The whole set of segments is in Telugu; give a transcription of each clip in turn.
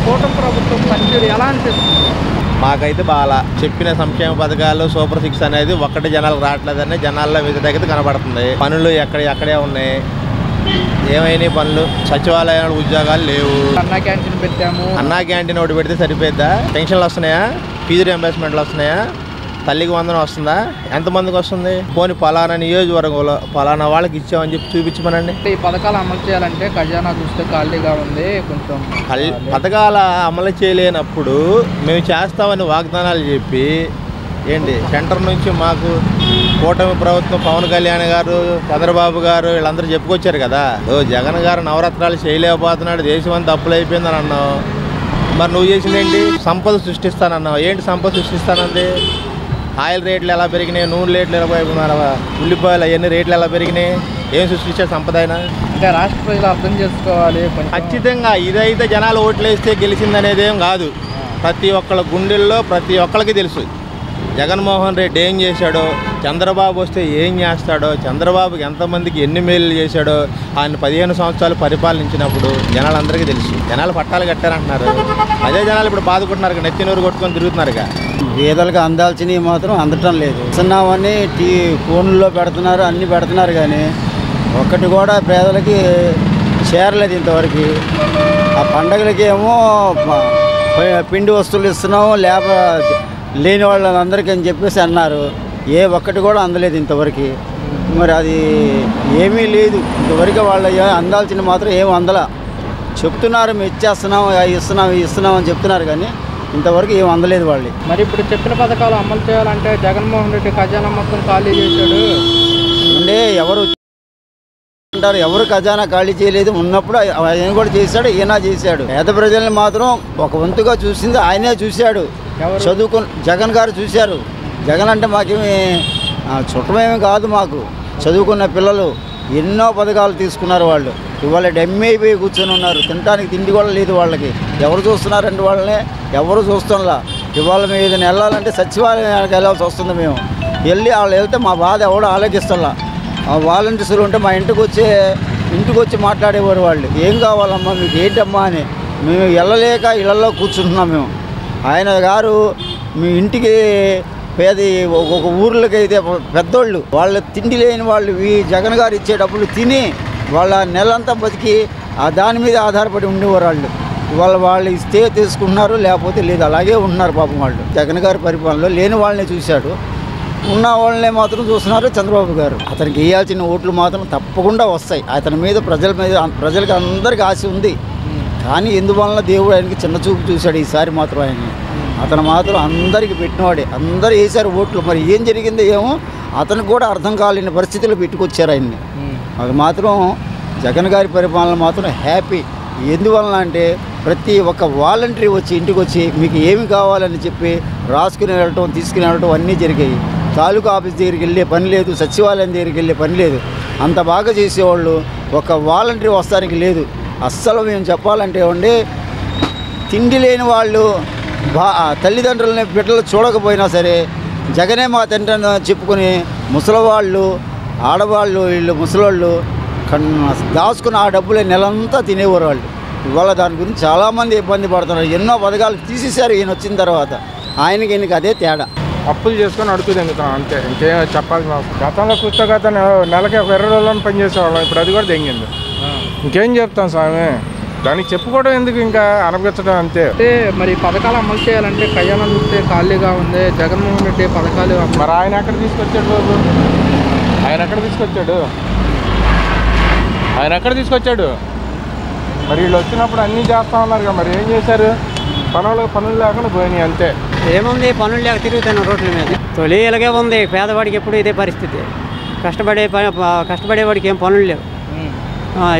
కూటమి ప్రభుత్వం పనితీరు ఎలా అనిపిస్తుంది? మాకైతే బాగా చెప్పిన సంక్షేమ పథకాలు సూపర్ 6 అనేది ఒక్కటి జనాలకు రావట్లేదని జనాల్లో వ్యతిరేకత కనబడుతుంది. పనులు ఎక్కడే ఉన్నాయి, ఏమైనా పనులు, సచివాలయాలు ఉద్యోగాలు లేవు. అన్నా క్యాంటీన్ పెట్టాము. అన్నా క్యాంటీన్ ఒకటి పెడితే సరిపోద్దా? పెన్షన్లు వస్తున్నాయా? ఫీజు రియంబర్స్మెంట్లు వస్తున్నాయా? తల్లికి వందనం వస్తుందా? ఎంతమందికి వస్తుంది? పోనీ పలానా నియోజకవర్గంలో పలానా వాళ్ళకి ఇచ్చామని చెప్పి చూపించమనండి. ఈ పథకాలు అమలు చేయాలంటే ఖజానా చూస్తే ఖాళీగా ఉంది. కొంచెం పథకాల అమలు చేయలేనప్పుడు మేము చేస్తామని వాగ్దానాలు చెప్పి ఏంటి సెంటర్ నుంచి మాకు కూటమి ప్రభుత్వం పవన్ కళ్యాణ్ గారు, చంద్రబాబు గారు వీళ్ళందరూ చెప్పుకొచ్చారు కదా, జగన్ గారు నవరత్నాలు చేయలేకపోతున్నాడు, దేశం అంతా అప్పులైపోయిందని అన్నావు. మరి నువ్వు చేసింది ఏంటి? సంపద సృష్టిస్తానన్నావు. ఏంటి సంపద సృష్టిస్తానంది? ఆయిల్ రేట్లు ఎలా పెరిగినాయి, నూనె రేట్లు ఎలా పెరుగుతున్నారా, ఉల్లిపాయలు అవన్నీ రేట్లు ఎలా పెరిగినాయి? ఏం సృష్టించే సంపద అయినా? అంటే రాష్ట్ర ప్రజలు అర్థం చేసుకోవాలి. ఖచ్చితంగా ఇదైతే జనాలు ఓట్లు వేస్తే గెలిచిందనేది ఏం కాదు. ప్రతి ఒక్కళ్ళ గుండెల్లో ప్రతి ఒక్కరికి తెలుసు జగన్మోహన్ రెడ్డి ఏం చేశాడో, చంద్రబాబు వస్తే ఏం చేస్తాడో, చంద్రబాబుకి ఎంతమందికి ఎన్ని మేలు చేశాడో, ఆయన 15 సంవత్సరాలు పరిపాలించినప్పుడు జనాలందరికీ తెలుసు. జనాలు పట్టాలు కట్టారంటున్నారు, అదే జనాలు ఇప్పుడు బాధకుంటున్నారు, నెత్తినూరు కొట్టుకొని తిరుగుతున్నారుగా. పేదలకు అందాల్సినవి మాత్రం అందటం లేదు. చిన్నవన్నీ ఫోన్లో పెడుతున్నారు, అన్నీ పెడుతున్నారు, కానీ ఒక్కటి కూడా పేదలకి చేరలేదు ఇంతవరకు. ఆ పండగలకి ఏమో పిండి వస్తువులు ఇస్తున్నాము, లేని వాళ్ళందరికీ అని చెప్పేసి అన్నారు. ఏ ఒక్కటి కూడా అందలేదు ఇంతవరకు. మరి అది ఏమీ లేదు ఇంతవరకు. వాళ్ళు అందాల్సిన మాత్రం ఏమి అందలా. చెప్తున్నారు మేము ఇస్తున్నాం అని చెప్తున్నారు, కానీ ఇంతవరకు ఏం అందలేదు వాళ్ళు. మరి ఇప్పుడు చెప్పిన పథకాలు అమలు చేయాలంటే జగన్మోహన్ రెడ్డి ఖజానా మొత్తం ఖాళీ చేశాడు. అంటే ఎవరు అంటారు, ఎవరు ఖజానా ఖాళీ చేయలేదు. ఉన్నప్పుడు ఆయన కూడా చేశాడు, ఈయన చేశాడు. పేద ప్రజల్ని మాత్రం ఒక వంతుగా చూసింది ఆయనే చూశాడు. జగన్ గారు చూశారు. జగన్ అంటే మాకేమి చుట్టమేమి కాదు, మాకు చదువుకున్న పిల్లలు ఎన్నో పథకాలు తీసుకున్నారు. వాళ్ళు ఇవాళ డెమ్మి అయిపోయి కూర్చొని ఉన్నారు. తినడానికి తిండి కూడా లేదు వాళ్ళకి. ఎవరు చూస్తున్నారంటే వాళ్ళని ఎవరు చూస్తున్నా. ఇవాళ మేము ఏదైనా వెళ్ళాలంటే సచివాలయానికి వెళ్ళాల్సి వస్తుంది. మేము వాళ్ళు వెళ్తే మా బాధ ఎవడో ఆలోచిస్తున్నా. వాలంటీర్లు ఉంటే మా ఇంటికి వచ్చి మాట్లాడేవారు. వాళ్ళు ఏం కావాలమ్మా మీకు ఏంటమ్మా అని. మేము వెళ్ళలేక ఇళ్లలో కూర్చుంటున్నాం. మేము ఆయన గారు మీ ఇంటికి ఒక ఊర్లకైతే పెద్దోళ్ళు వాళ్ళు తిండి లేని వాళ్ళు ఈ జగన్ గారు ఇచ్చే డబ్బులు తిని వాళ్ళ నెలంతా బతికి దాని మీద ఆధారపడి ఉండేవారు. వాళ్ళు ఇస్తే తీసుకుంటున్నారు, లేకపోతే లేదు, అలాగే ఉంటున్నారు పాపం వాళ్ళు. జగన్ గారి పరిపాలనలో లేని వాళ్ళని చూశాడు, ఉన్న వాళ్ళనే మాత్రం చూస్తున్నారు చంద్రబాబు గారు. అతనికి వేయాల్సిన ఓట్లు మాత్రం తప్పకుండా వస్తాయి. అతని మీద ప్రజలకి అందరికీ ఆశ ఉంది. కానీ ఎందువలన దేవుడు ఆయనకి చిన్న చూపు చూశాడు ఈసారి మాత్రం. అతను మాత్రం అందరికి పెట్టినవాడే, అందరూ వేశారు ఓట్లు. మరి ఏం జరిగిందో ఏమో అతనికి కూడా అర్థం కాలేని పరిస్థితులు పెట్టుకొచ్చారు ఆయన్ని. అది మాత్రం జగన్ గారి పరిపాలన మాత్రం హ్యాపీ. ఎందువలన అంటే ప్రతి ఒక్క వాలంటరీ వచ్చి ఇంటికి వచ్చి మీకు ఏమి కావాలని చెప్పి రాసుకుని వెళ్ళటం, తీసుకుని వెళ్ళటం అన్నీ జరిగాయి. తాలూకా ఆఫీస్ దగ్గరికి వెళ్ళే పని లేదు, సచివాలయం దగ్గరికి వెళ్ళే పని లేదు. అంత బాగా చేసేవాళ్ళు ఒక వాలంటరీ వస్తానికి లేదు. అస్సలు మేము చెప్పాలంటే ఉండి తిండి లేని వాళ్ళు తల్లిదండ్రులని బిడ్డలు చూడకపోయినా సరే జగనే మా తండ్రి చెప్పుకొని ముసలివాళ్ళు, ఆడవాళ్ళు, వీళ్ళు ముసలివాళ్ళు దాచుకుని ఆ డబ్బులే నెలంతా తినేవారు వాళ్ళు. ఇవాళ దాని గురించి చాలామంది ఇబ్బంది పడుతున్నారు. ఎన్నో పథకాలు తీసేశారు ఈయన వచ్చిన తర్వాత. ఈయనకి అదే తేడా. అప్పులు చేసుకొని అడుగుతుంది అంతే, ఇంకేం చెప్పాల్సిన అవసరం. గతంలో పుస్తకత నెలకి 20 రోజులను పనిచేసేవాళ్ళం, ఇప్పుడు అది కూడా తెంగింది. ఇంకేం చెప్తాం స్వామి, దానికి చెప్పుకోవడం ఎందుకు, ఇంకా అనగచ్చడం అంతే. అంటే మరి పథకాలు అమలు చేయాలంటే ఖజానా చూస్తే ఖాళీగా ఉంది. జగన్మోహన్ రెడ్డి పథకాలు మరి ఆయన ఎక్కడ తీసుకొచ్చాడు బాబు? ఆయన ఎక్కడ తీసుకొచ్చాడు? మరి వీళ్ళు వచ్చినప్పుడు అన్నీ చేస్తా ఉన్నారు కదా, మరి ఏం చేశారు? పనులు లేకుండా పోయినాయి అంతే. ఏముంది, పనులు లేక తిరుగుతాను రోడ్ల మీద. తొలి ఇలాగే ఉంది. పేదవాడికి ఎప్పుడు ఇదే పరిస్థితి. కష్టపడేవాడికి ఏం పనులు లేవు.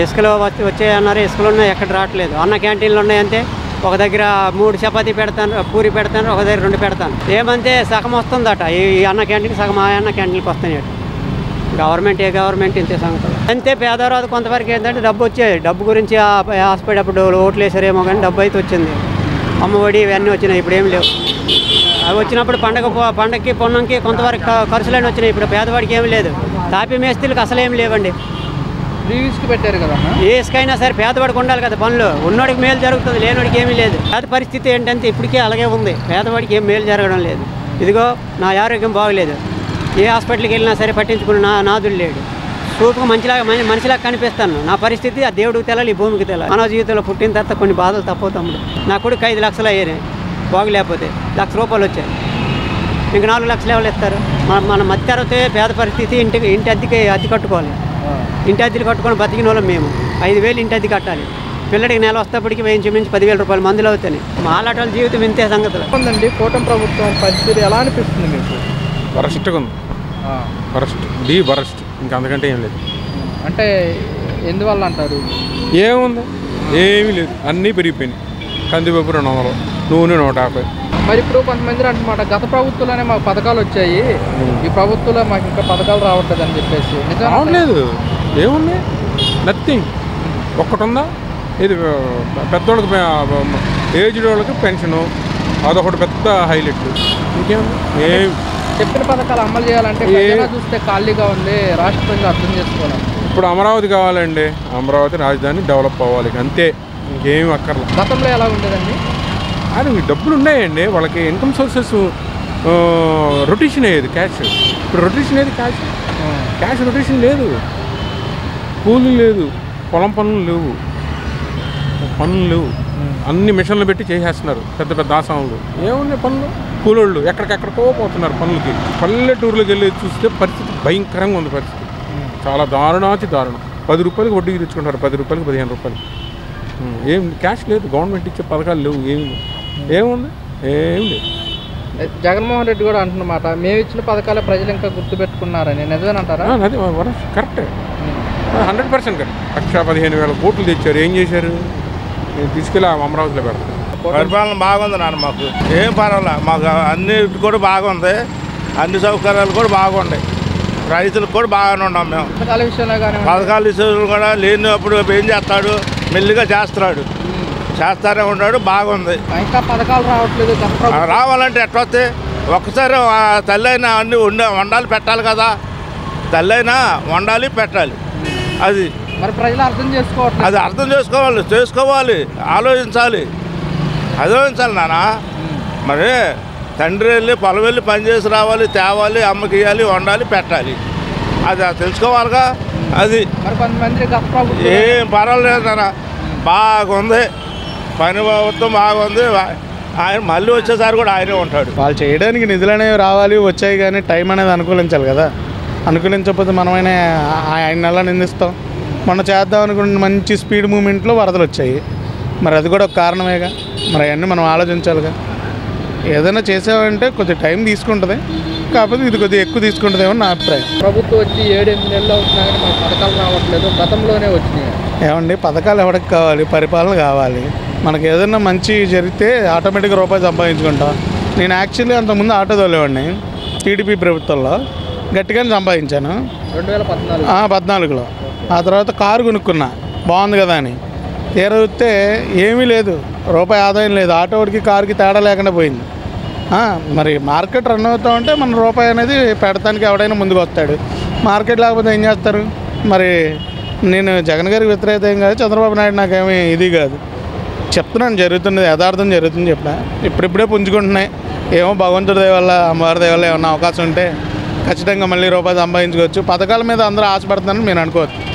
ఇసుకలు వచ్చాయన్నారు, ఇసుకలు ఉన్నాయి, ఎక్కడ రావట్లేదు. అన్న క్యాంటీన్లు ఉన్నాయంటే ఒక దగ్గర 3 చపాతీ పెడతాను, పూరి పెడతాను, ఒక దగ్గర 2 పెడతాను. ఏమంటే సగం వస్తుందట ఈ అన్న క్యాంటీన్, సగం ఆ అన్న క్యాంటీన్కి వస్తున్నాయి. గవర్నమెంట్ ఇంతే సంగతులు అంతే. పేదవారు కొంతవరకు ఏంటంటే డబ్బు వచ్చాయి. డబ్బు గురించి హాస్పిటల్ ఓట్లు వేసారేమో, కానీ డబ్బు అయితే వచ్చింది. అమ్మఒడి ఇవన్నీ వచ్చినాయి, ఇప్పుడు ఏం లేవు. అవి వచ్చినప్పుడు పండగకి పొన్నంకి కొంతవరకు ఖర్చులన్నీ వచ్చినాయి. ఇప్పుడు పేదవాడికి ఏమి లేదు. తాపీ మేస్త్రీలకు అసలు ఏమి లేవండి. ఫ్రీ ఇసుక పెట్టారు కదా. ఏ ఇసుకైనా సరే పేదవాడికి ఉండాలి కదా పనులు. ఉన్నోడికి మేలు జరుగుతుంది, లేనివాడికి ఏమీ లేదు. పేద పరిస్థితి ఏంటంటే ఇప్పటికే అలాగే ఉంది. పేదవాడికి ఏం మేలు జరగడం లేదు. ఇదిగో నా ఆరోగ్యం బాగలేదు, ఏ హాస్పిటల్కి వెళ్ళినా సరే పట్టించుకున్న నాదుడు లేడు. చూపుకు మనిషిలాగా కనిపిస్తాను. నా పరిస్థితి ఆ దేవుడికి తెలాలి, ఈ భూమికి తెలాలి. మానవ జీవితంలో పుట్టిన తర్వాత కొన్ని బాధలు తప్పవు తమ్ముడు. నా కొడుకు 5 లక్షలు అయ్యాయి, బాగులేకపోతే ₹1,00,000 వచ్చాయి. ఇంక 4 లక్షలు ఎవరు ఇస్తారు? మన మధ్యతరగతి పేద పరిస్థితి. ఇంటి అద్దె కట్టుకోవాలి. ఇంటి అద్దెలు కట్టుకొని బతికిన వాళ్ళం మేము. 5,000 ఇంటి అద్దె కట్టాలి. పిల్లడికి నెల వస్తేప్పటికి మించి ₹10,000 మందులు అవుతాయి. మాలాటల జీవితం ఇంతే సంగతులు ఉందండి. కూటమి ప్రభుత్వం పరిస్థితి ఎలా అనిపిస్తుంది మీకు? వరస్ట్గా ఉంది. వరస్ట్, ఇంకా అంతకంటే ఏం లేదు. అంటే ఎందువల్ల అంటారు? ఏముంది, ఏమీ లేదు. అన్నీ పెరిగిపోయినాయి. కందిపప్పు 200, నూనె 150. మరి ఇప్పుడు కొంతమంది అంటున్నమాట గత ప్రభుత్వంలోనే మాకు పథకాలు వచ్చాయి, ఈ ప్రభుత్వంలో మాకు ఇంకా పథకాలు రావట్లేదు అని చెప్పేసి. రావట్లేదు. ఏముంది, నథింగ్. ఒక్కటి ఉందా, ఇది పెద్దోళ్ళకి ఏజ్డ్ వాళ్ళకి పెన్షను, అదొకటి పెద్ద హైలైట్. ఇంకేముంది, ఏం చెప్పిన పథకాలు అమలు చేయాలంటే చూస్తే ఖాళీగా ఉంది. రాష్ట్ర ప్రజలు అర్థం చేసుకోవాలి. ఇప్పుడు అమరావతి కావాలండి. అమరావతి రాజధాని డెవలప్ అవ్వాలి, అంతే. ఇంకేం అక్కర్లేదు. గతంలో ఎలా ఉండేదండి? అది డబ్బులు ఉన్నాయండి వాళ్ళకి, ఇన్కమ్ సోర్సెస్ రొటేషన్ అయ్యేది క్యాష్. ఇప్పుడు రొటేషన్ అయ్యేది క్యాష్ రొటేషన్ లేదు. కూలీ లేదు, పొలం పనులు లేవు, అన్ని మిషన్లు పెట్టి చేసేస్తున్నారు పెద్ద పెద్ద ఆసాములు. ఏమున్నాయి పనులు? కూలోళ్ళు ఎక్కడికెక్కడికో పోతున్నారు పనులకి. పల్లెటూరులోకి వెళ్ళి చూస్తే పరిస్థితి భయంకరంగా ఉంది. పరిస్థితి చాలా దారుణాతి దారుణం. ₹10 వడ్డీకి తెచ్చుకుంటారు, ₹10, ₹15. ఏం క్యాష్ లేదు. గవర్నమెంట్ ఇచ్చే పథకాలు లేవు. ఏముంది, ఏం లేదు. జగన్మోహన్ రెడ్డి కూడా అంటున్నమాట మేము ఇచ్చిన పథకాలే ప్రజలు ఇంకా గుర్తుపెట్టుకున్నారని. నిజమేనంటారా? అది కరెక్టే, 100% కరెక్ట్. 1,15,000 కోట్లు తెచ్చారు. ఏం చేశారు? తీసుకెళ్ళి అమరావతిలో పెడతారు. పరిపాలన బాగుంది నాన్న. మాకు ఏం పర్వాలే. మాకు అన్నిటి కూడా బాగుంది, అన్ని సౌకర్యాలు కూడా బాగున్నాయి. రైతులకు కూడా బాగానే ఉన్నాం మేము. పథకాల విషయంలో కూడా లేనప్పుడు ఏం చేస్తాడు, మెల్లిగా చేస్తానే ఉన్నాడు. బాగుంది. ఇంకా పథకాలు రావట్లేదు. రావాలంటే ఎట్లా వస్తాయి? ఒక్కసారి తల్లి అయినా అన్ని వండాలి పెట్టాలి కదా. తల్లి అయినా వండాలి పెట్టాలి. అది మరి ప్రజలు అర్థం చేసుకోవాలి. అది అర్థం చేసుకోవాలి, ఆలోచించాలి నాన్న. మరి తండ్రి వెళ్ళి పొలం వెళ్ళి పనిచేసి రావాలి, తేవాలి, అమ్మకి ఇవ్వాలి, వండాలి, పెట్టాలి. అది తెలుసుకోవాలిగా. అది మరి కొంతమంది ఏం పర్వాలేదు నాన్న, బాగుంది. పని ప్రభుత్వం బాగుంది. ఆయన మళ్ళీ వచ్చేసారి కూడా ఆయనే ఉంటాడు. వాళ్ళు చేయడానికి నిధులు అనేవి రావాలి, వచ్చాయి, కానీ టైం అనేది అనుకూలించాలి కదా. అనుకూలించకపోతే మనమైనా ఆయన నెల నిందిస్తాం. మొన్న చేద్దాం అనుకుంటే మంచి స్పీడ్ మూమెంట్లో వరదలు వచ్చాయి. మరి అది కూడా ఒక కారణమేగా. మరి అవన్నీ మనం ఆలోచించాలిగా. ఏదైనా చేసామంటే కొద్దిగా టైం తీసుకుంటుంది, కాకపోతే ఇది కొద్దిగా ఎక్కువ తీసుకుంటుందేమో నా అభిప్రాయం. ప్రభుత్వం వచ్చి 7-8 నెలలు అవుతున్నా కానీ మాకు పథకాలు రావట్లేదు. గతంలోనే వచ్చినాయి. ఏమండి, పథకాలు ఎవరికి కావాలి? పరిపాలన కావాలి. మనకి ఏదైనా మంచి జరిగితే ఆటోమేటిక్గా రూపాయి సంపాదించుకుంటాం. నేను యాక్చువల్లీ అంతకుముందు ఆటో తోలేవాడిని టీడీపీ ప్రభుత్వంలో, గట్టిగానే సంపాదించాను 2014లో. ఆ తర్వాత కారు కొనుక్కున్నా, బాగుంది కదా అని. తీరా చూస్తే ఏమీ లేదు, రూపాయి ఆదాయం లేదు. ఆటోడికి కారుకి తేడా లేకుండా పోయింది. మరి మార్కెట్ రన్ అవుతా ఉంటే మన రూపాయి అనేది పెడతానికి ఎవడైనా ముందుకు వస్తాడు. మార్కెట్ లేకపోతే ఏం చేస్తారు? మరి నేను జగన్ గారికి వ్యతిరేకం కాదు, చంద్రబాబు నాయుడు నాకేమీ ఇది కాదు, చెప్తున్నాను జరుగుతున్నది, యథార్థం జరుగుతుంది చెప్పిన. ఇప్పుడిప్పుడే పుంజుకుంటున్నాయి. ఏమో భగవంతుడి దయ వల్ల, అమ్మవారి దయ వల్ల ఏమన్నా అవకాశం ఉంటే ఖచ్చితంగా మళ్ళీ రూపాయి సంపాదించుకోవచ్చు. పథకాల మీద అందరూ ఆశపడుతున్నారని నేను అనుకోవచ్చు.